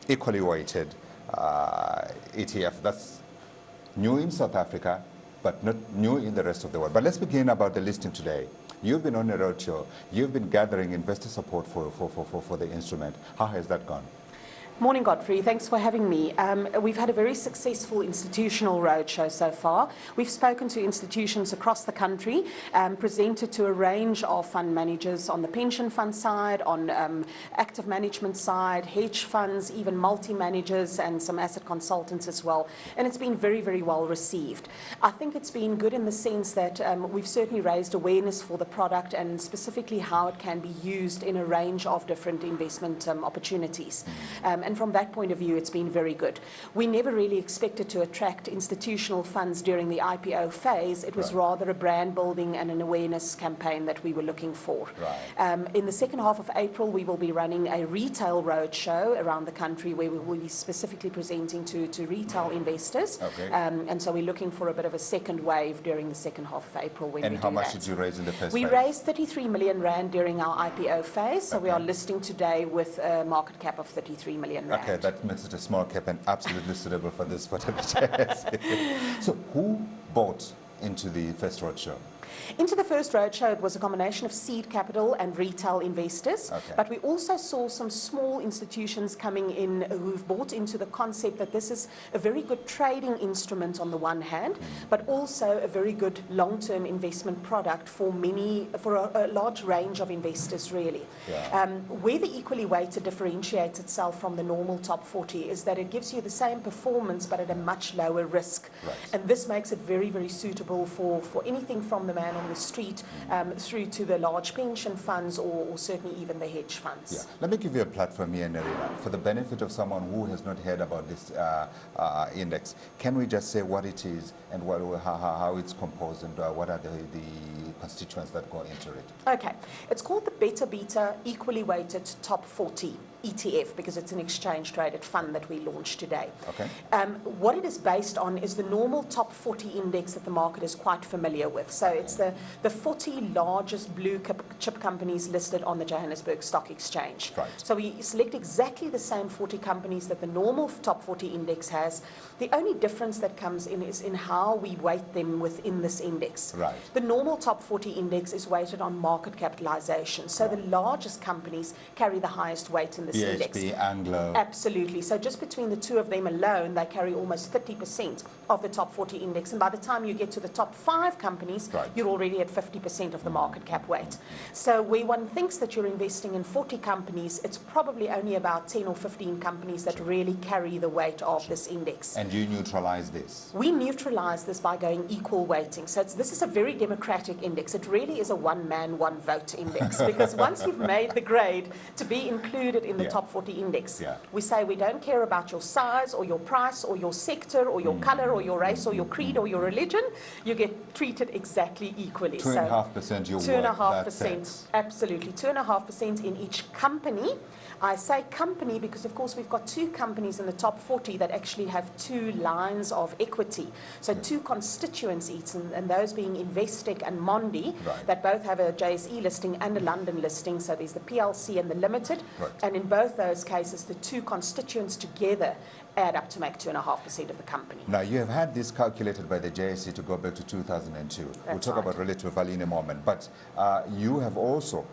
equally weighted ETF that's new in South Africa, but not new in the rest of the world. But let's begin about the listing today. You've been on a roadshow. You've been gathering investor support for the instrument. How has that gone? Morning, Godfrey. Thanks for having me. We've had a very successful institutional roadshow so far. We've spoken to institutions across the country, presented to a range of fund managers on the pension fund side, on active management side, hedge funds, even multi-managers and some asset consultants as well. And it's been very, very well received. I think it's been good in the sense that we've certainly raised awareness for the product and specifically how it can be used in a range of different investment opportunities. And from that point of view, it's been very good. We never really expected to attract institutional funds during the IPO phase. It was rather a brand building and an awareness campaign that we were looking for. In the second half of April, we will be running a retail roadshow around the country where we will be specifically presenting to retail investors. And so we're looking for a bit of a second wave during the second half of April when we do that. And how much did you raise in the first phase? We raised 33 million rand during our IPO phase. So we are listing today with a market cap of 33 million. Okay, that makes it a small cap and absolutely suitable for this whatever JSE. So who bought into the first roadshow? Into the first roadshow, it was a combination of seed capital and retail investors. But we also saw some small institutions coming in who've bought into the concept that this is a very good trading instrument on the one hand, but also a very good long-term investment product for a large range of investors, really. Where the equally weighted differentiates itself from the normal top 40 is that it gives you the same performance, but at a much lower risk. And this makes it very, very suitable for anything from the man on the street through to the large pension funds or certainly even the hedge funds. Let me give you a platform here, Nerina, for the benefit of someone who has not heard about this index. Can we just say what it is and how it's composed and what are the constituents that go into it? Okay, it's called the BettaBeta Equally Weighted Top 40 ETF because it's an exchange-traded fund that we launched today. What it is based on is the normal top 40 index that the market is quite familiar with. So it's the 40 largest blue chip companies listed on the Johannesburg Stock Exchange. So we select exactly the same 40 companies that the normal top 40 index has. The only difference that comes in is in how we weight them within this index. The normal top 40 index is weighted on market capitalization. So the largest companies carry the highest weight in this index. Anglo. Absolutely. So just between the two of them alone, they carry almost 30% of the top 40 index. And by the time you get to the top 5 companies, you're already at 50% of the market cap weight. So where one thinks that you're investing in 40 companies, it's probably only about 10 or 15 companies that really carry the weight of this index. And you neutralize this? We neutralize this by going equal weighting. So this is a very democratic index. It really is a one-man, one-vote index because once you've made the grade to be included in the top 40 index, we say we don't care about your size or your price or your sector or your color or your race or your creed or your religion. You get treated exactly equally. 2.5% your 2.5%, absolutely. 2.5% in each company. I say company because, of course, we've got 2 companies in the top 40 that actually have 2 lines of equity. So 2 constituencies, and those being Investec and Mondi, that both have a JSE listing and a London listing. So there's the PLC and the Limited. And in both those cases, the 2 constituents together add up to make 2.5% of the company. Now, you have had this calculated by the JSE to go back to 2002. We'll talk about relative value in a moment. But you have also,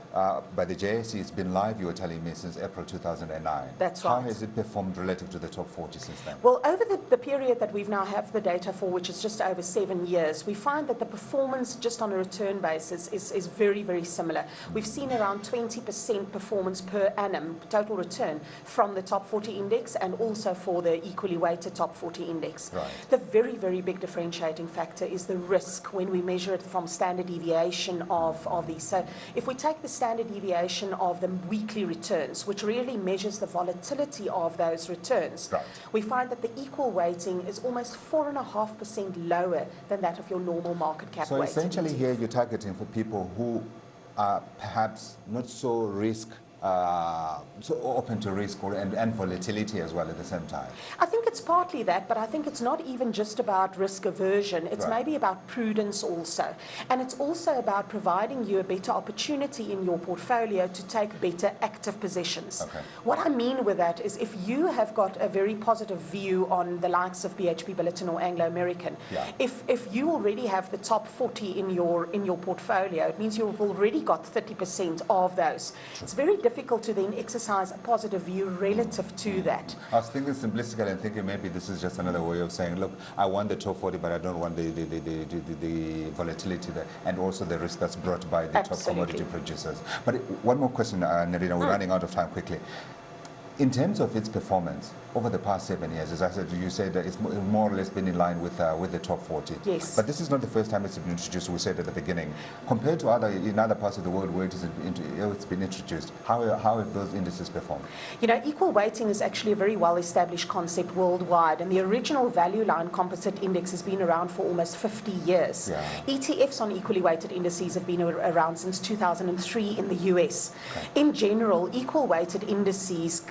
by the JSE, it's been live, you were telling me, since April 2009. That's right. How has it performed relative to the top 40 since then? Well, over the period that we've now have the data for, which is just over 7 years, we find that the performance just on a return basis is very, very similar. We've seen around 20% performance per annum, total return, from the top 40 index and also for the equally weighted top 40 index. The very, very big differentiating factor is the risk when we measure it from standard deviation of these. So if we take the standard deviation of the weekly returns, which really measures the volatility of those returns, we find that the equal weighting is almost 4.5% lower than that of your normal market cap weight. So essentially here you're targeting for people who are perhaps not so risk so open to risk and volatility as well at the same time. I think it's partly that, but I think it's not even just about risk aversion. It's Right. maybe about prudence also. And it's also about providing you a better opportunity in your portfolio to take better active positions. Okay. What I mean with that is if you have got a very positive view on the likes of BHP Billiton or Anglo American, Yeah. if you already have the top 40 in your portfolio, it means you've already got 30% of those. It's very difficult to then exercise a positive view relative to that. I was thinking simplistically and thinking maybe this is just another way of saying, look, I want the top 40, but I don't want the volatility there, and also the risk that's brought by the top Absolutely. commodity producers. But one more question, Nerina, we're running out of time quickly. In terms of its performance over the past 7 years, as I said, you said that it's more or less been in line with the top 40. Yes. But this is not the first time it's been introduced, we said at the beginning. Compared to in other parts of the world where it's been introduced, how have those indices performed? You know, equal weighting is actually a very well-established concept worldwide, and the original value line composite index has been around for almost 50 years. Yeah. ETFs on equally weighted indices have been around since 2003 in the US. Okay. In general, equal weighted indices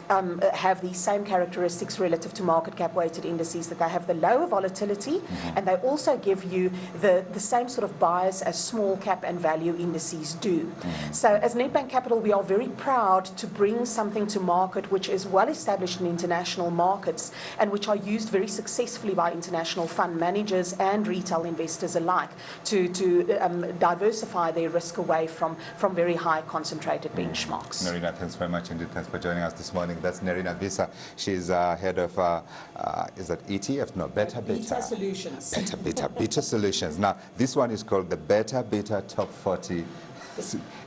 have the same characteristics relative to market cap weighted indices, that they have the lower volatility, and they also give you the same sort of bias as small cap and value indices do. So as Nedbank Capital, we are very proud to bring something to market which is well established in international markets and which are used very successfully by international fund managers and retail investors alike to diversify their risk away from very high concentrated benchmarks. Nerina, thanks very much indeed. Thanks for joining us this morning. That's Nerina Visser. She's head of, is that ETF? No, BettaBeta. Beta Solutions. BettaBeta Solutions. Now, this one is called the BettaBeta Top 40.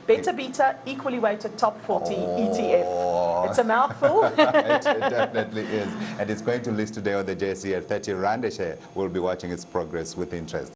BettaBeta equally weighted top 40 ETF. It's a mouthful. It definitely is. And it's going to list today on the JSE at 30 Rand a share. We'll be watching its progress with interest.